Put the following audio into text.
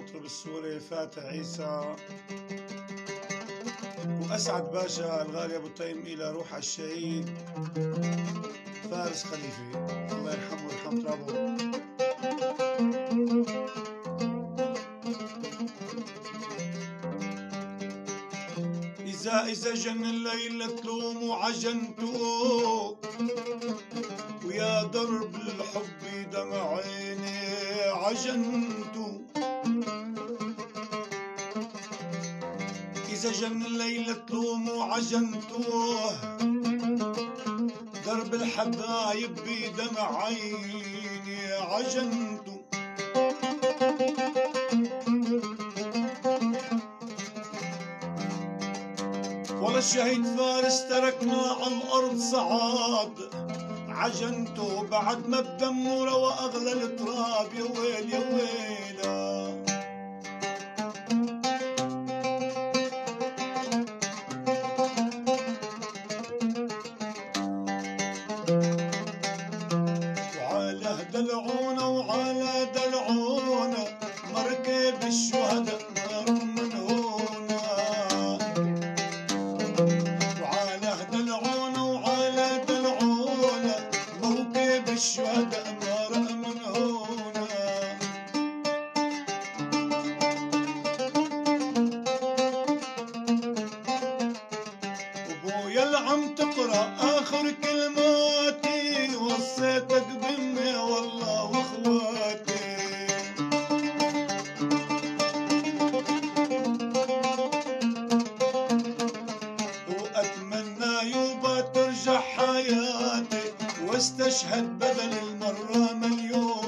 المطرب السوري فاتح عيسى، وأسعد باشا الغالي أبو تيم إلى روح الشهيد فارس خليفة الله يرحمه ويرحم ترابه. إذا جن الليل تلوم وعجنتو، ويا درب الحب دمع عيني عجنتو. إذا جن الليل تلوم وعجنتو، درب الحبايب بدمع عيني عجنتو. والله الشهيد فارس تركنا على الأرض صعاد عجنته، بعد ما بدمه روى أغلى التراب. يا ويل يا ويلا وعلى دلعونا وعلى دلعونا مركب الشهداء نار من هنا. وعلى دلعونا وعلى دلعونا موكب الشهداء نار من هنا. وبويا اللي عم تقرأ آخر كلماتي، وصيتك بأمي والله واخواتي. وأتمنى يوبا ترجع حياتي، واستشهد بدل المرة مليون.